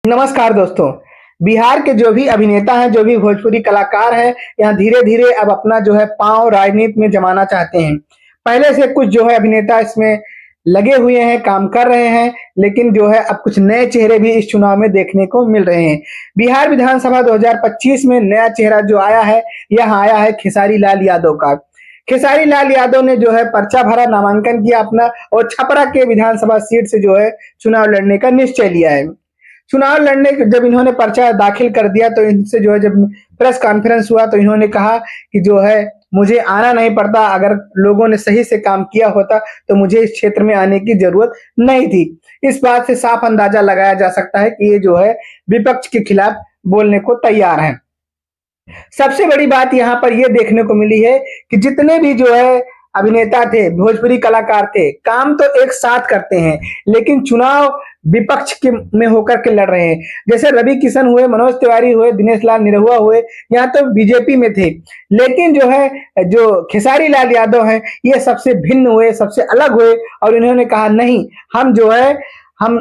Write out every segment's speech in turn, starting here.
नमस्कार दोस्तों। बिहार के जो भी अभिनेता हैं, जो भी भोजपुरी कलाकार हैं, यहाँ धीरे-धीरे अब अपना जो है पाँव राजनीति में जमाना चाहते हैं। पहले से कुछ जो है अभिनेता इसमें लगे हुए हैं, काम कर रहे हैं, लेकिन जो है अब कुछ नए चेहरे भी इस चुनाव में देखने को मिल रहे हैं। बिहार विधानसभा 2025 में नया चेहरा जो आया है, यह आया है खेसारी लाल यादव का। खेसारी लाल यादव ने जो है पर्चा भरा, नामांकन किया अपना और छपरा के विधानसभा सीट से जो है चुनाव लड़ने का निश्चय लिया है। चुनाव लड़ने जब इन्होंने पर्चा दाखिल कर दिया तो इनसे जो है जब प्रेस कॉन्फ्रेंस हुआ तो इन्होंने कहा कि जो है मुझे आना नहीं पड़ता, अगर लोगों ने सही से काम किया होता तो मुझे इस क्षेत्र में आने की जरूरत नहीं थी। इस बात से साफ अंदाजा लगाया जा सकता है कि ये जो है विपक्ष के खिलाफ बोलने को तैयार हैं। सबसे बड़ी बात यहाँ पर ये देखने को मिली है कि जितने भी जो है अभिनेता थे, भोजपुरी कलाकार थे, काम तो एक साथ करते हैं, लेकिन चुनाव विपक्ष के में होकर के लड़ रहे हैं। जैसे रवि किशन हुए, मनोज तिवारी हुए, दिनेश लाल निरहुआ हुए, यहाँ तो बीजेपी में थे, लेकिन जो है जो खेसारी लाल यादव हैं, ये सबसे भिन्न हुए, सबसे अलग हुए और इन्होंने कहा नहीं, हम जो है हम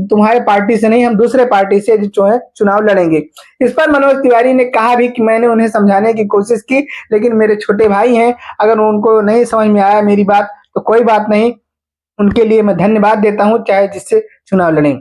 तुम्हारे पार्टी से नहीं, हम दूसरे पार्टी से जो है चुनाव लड़ेंगे। इस पर मनोज तिवारी ने कहा भी कि मैंने उन्हें समझाने की कोशिश की, लेकिन मेरे छोटे भाई हैं, अगर उनको नहीं समझ में आया मेरी बात तो कोई बात नहीं, उनके लिए मैं धन्यवाद देता हूं, चाहे जिससे चुनाव लड़ें,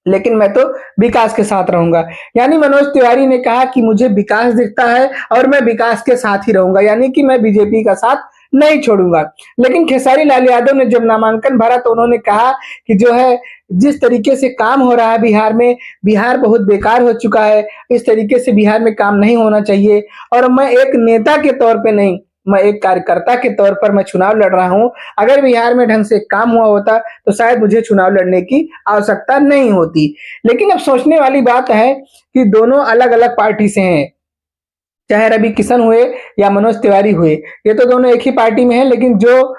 लेकिन मैं तो विकास के साथ रहूंगा। यानी मनोज तिवारी ने कहा कि मुझे विकास दिखता है और मैं विकास के साथ ही रहूंगा, यानी कि मैं बीजेपी का साथ नहीं छोड़ूंगा। लेकिन खेसारी लाल यादव ने जब नामांकन भरा तो उन्होंने कहा कि जो है जिस तरीके से काम हो रहा है बिहार में, बिहार बहुत बेकार हो चुका है, इस तरीके से बिहार में काम नहीं होना चाहिए और मैं एक नेता के तौर पे नहीं, मैं एक कार्यकर्ता के तौर पर मैं चुनाव लड़ रहा हूं। अगर बिहार में ढंग से काम हुआ होता तो शायद मुझे चुनाव लड़ने की आवश्यकता नहीं होती। लेकिन अब सोचने वाली बात है कि दोनों अलग अलग पार्टी से हैं, चाहे रवि किशन हुए या मनोज तिवारी हुए, ये तो दोनों एक ही पार्टी में हैं, लेकिन जो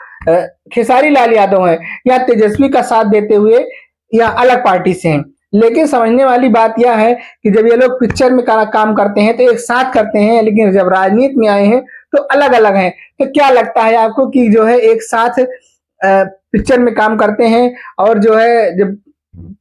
खेसारी लाल यादव हैं या तेजस्वी का साथ देते हुए या अलग पार्टी से हैं। लेकिन समझने वाली बात यह है कि जब ये लोग पिक्चर में काम करते हैं तो एक साथ करते हैं, लेकिन जब राजनीति में आए हैं तो अलग अलग हैं। तो क्या लगता है आपको कि जो है एक साथ पिक्चर में काम करते हैं और जो है जब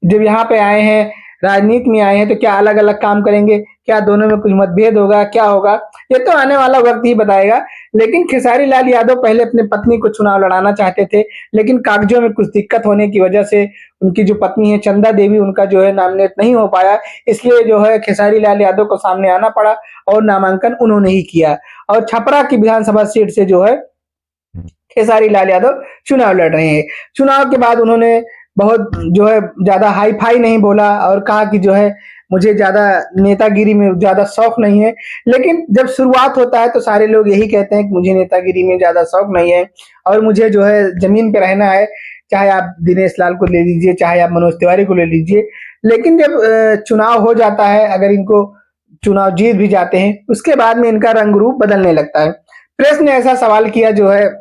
जब यहाँ पे आए हैं, राजनीति में आए हैं, तो क्या अलग अलग काम करेंगे? क्या दोनों में कुछ मतभेद होगा? क्या होगा? ये तो आने वाला वक्त ही बताएगा। लेकिन खेसारी लाल यादव पहले अपनी पत्नी को चुनाव लड़ाना चाहते थे, लेकिन कागजों में कुछ दिक्कत होने की वजह से उनकी जो पत्नी है चंदा देवी, उनका जो है नामिनेट नहीं हो पाया, इसलिए जो है खेसारी लाल यादव को सामने आना पड़ा और नामांकन उन्होंने ही किया और छपरा की विधानसभा सीट से जो है खेसारी लाल यादव चुनाव लड़ रहे हैं। चुनाव के बाद उन्होंने बहुत जो है ज्यादा हाई फाई नहीं बोला और कहा कि जो है मुझे ज्यादा नेतागिरी में ज्यादा शौक नहीं है। लेकिन जब शुरुआत होता है तो सारे लोग यही कहते हैं कि मुझे नेतागिरी में ज्यादा शौक नहीं है और मुझे जो है जमीन पे रहना है, चाहे आप दिनेश लाल को ले लीजिए, चाहे आप मनोज तिवारी को ले लीजिए। लेकिन जब चुनाव हो जाता है, अगर इनको चुनाव जीत भी जाते हैं, उसके बाद में इनका रंग रूप बदलने लगता है। प्रेस ने ऐसा सवाल किया जो है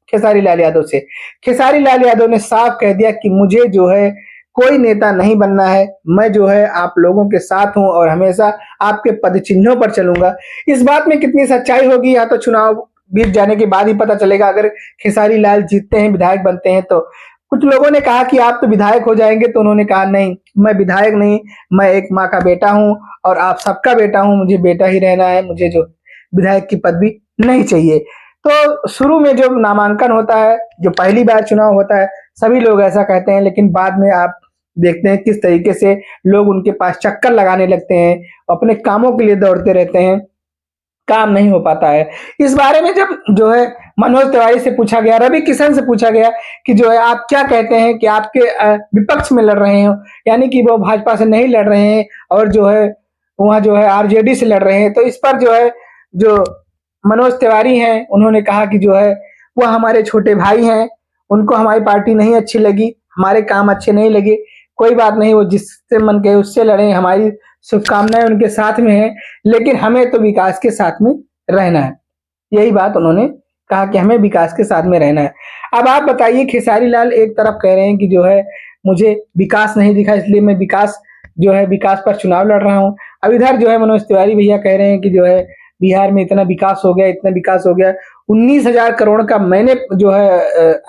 खेसारी लाल यादव से। खेसारी लाल यादव ने साफ कह दिया कि मुझे जो है कोई नेता नहीं बनना है, मैं जो है आप लोगों के साथ हूं और हमेशा आपके पद चिन्हों पर चलूंगा। इस बात में कितनी सच्चाई होगी या तो चुनाव बीत जाने के बाद ही पता चलेगा। अगर खेसारी लाल जीतते हैं, विधायक बनते हैं, तो कुछ लोगों ने कहा कि आप तो विधायक हो जाएंगे, तो उन्होंने कहा नहीं, मैं विधायक नहीं, मैं एक माँ का बेटा हूं और आप सबका बेटा हूं, मुझे बेटा ही रहना है, मुझे जो विधायक की पदवी नहीं चाहिए। तो शुरू में जब नामांकन होता है, जो पहली बार चुनाव होता है, सभी लोग ऐसा कहते हैं, लेकिन बाद में आप देखते हैं किस तरीके से लोग उनके पास चक्कर लगाने लगते हैं, अपने कामों के लिए दौड़ते रहते हैं, काम नहीं हो पाता है। इस बारे में जब जो है मनोज तिवारी से पूछा गया, रवि किशन से पूछा गया कि जो है आप क्या कहते हैं कि आपके विपक्ष में लड़ रहे हो, यानी कि वो भाजपा से नहीं लड़ रहे हैं और जो है वहाँ जो है आरजेडी से लड़ रहे हैं, तो इस पर जो है जो मनोज तिवारी हैं उन्होंने कहा कि जो है वो हमारे छोटे भाई हैं, उनको हमारी पार्टी नहीं अच्छी लगी, हमारे काम अच्छे नहीं लगे, कोई बात नहीं, वो जिससे मन कहे उससे लड़े, हमारी शुभकामनाएं उनके साथ में है, लेकिन हमें तो विकास के साथ में रहना है। यही बात उन्होंने कहा कि हमें विकास के साथ में रहना है। अब आप बताइए, खेसारी लाल एक तरफ कह रहे हैं कि जो है मुझे विकास नहीं दिखा, इसलिए मैं विकास जो है विकास पर चुनाव लड़ रहा हूँ। अब इधर जो है मनोज तिवारी भैया कह रहे हैं कि जो है बिहार में इतना विकास हो गया, इतना विकास हो गया, 19,000 करोड़ का मैंने जो है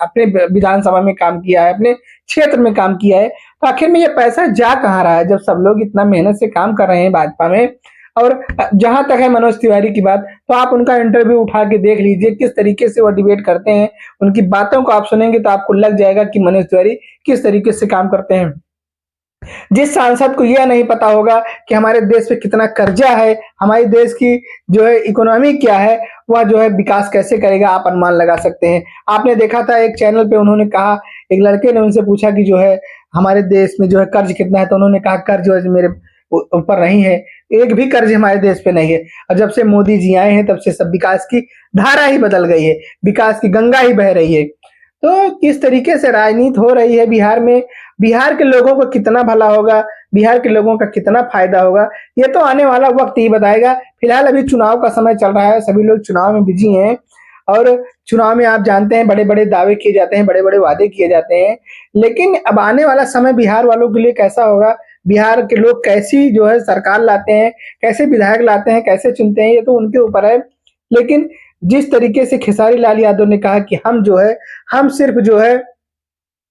अपने विधानसभा में काम किया है, अपने क्षेत्र में काम किया है, तो आखिर में ये पैसा जा कहाँ रहा है? जब सब लोग इतना मेहनत से काम कर रहे हैं भाजपा में। और जहां तक है मनोज तिवारी की बात, तो आप उनका इंटरव्यू उठा के देख लीजिए किस तरीके से वो डिबेट करते हैं। उनकी बातों को आप सुनेंगे तो आपको लग जाएगा कि मनोज तिवारी किस तरीके से काम करते हैं। जिस सांसद को यह नहीं पता होगा कि हमारे देश पे कितना कर्जा है, हमारे देश की जो है इकोनॉमी क्या है, वह जो है विकास कैसे करेगा, आप अनुमान लगा सकते हैं। आपने देखा था एक चैनल पे उन्होंने कहा, एक लड़के ने उनसे पूछा कि जो है हमारे देश में जो है कर्ज कितना है, तो उन्होंने कहा कर्ज वर्ज मेरे ऊपर नहीं है, एक भी कर्ज हमारे देश पे नहीं है। और जब से मोदी जी आए हैं तब से सब विकास की धारा ही बदल गई है, विकास की गंगा ही बह रही है। तो किस तरीके से राजनीति हो रही है बिहार में, बिहार के लोगों को कितना भला होगा, बिहार के लोगों का कितना फायदा होगा, ये तो आने वाला वक्त ही बताएगा। फिलहाल अभी चुनाव का समय चल रहा है, सभी लोग चुनाव में बिजी हैं। और चुनाव में आप जानते हैं बड़े बड़े दावे किए जाते हैं, बड़े बड़े वादे किए जाते हैं। लेकिन अब आने वाला समय बिहार वालों के लिए कैसा होगा, बिहार के लोग कैसी जो है सरकार लाते हैं, कैसे विधायक लाते हैं, कैसे चुनते हैं, ये तो उनके ऊपर है। लेकिन जिस तरीके से खेसारी लाल यादव ने कहा कि हम जो है, हम सिर्फ जो है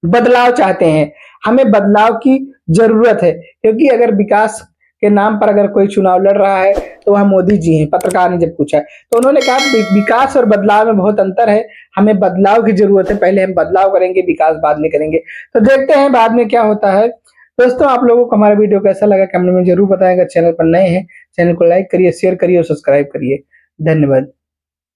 बदलाव चाहते हैं, हमें बदलाव की जरूरत है, क्योंकि अगर विकास के नाम पर अगर कोई चुनाव लड़ रहा है तो वह मोदी जी हैं। पत्रकार ने जब पूछा तो उन्होंने कहा विकास और बदलाव में बहुत अंतर है, हमें बदलाव की जरूरत है, पहले हम बदलाव करेंगे, विकास बाद में करेंगे। तो देखते हैं बाद में क्या होता है। दोस्तों, आप लोगों को हमारा वीडियो कैसा लगा कमेंट में जरूर बताएगा। चैनल पर नए हैं, चैनल को लाइक करिए, शेयर करिए और सब्सक्राइब करिए। धन्यवाद।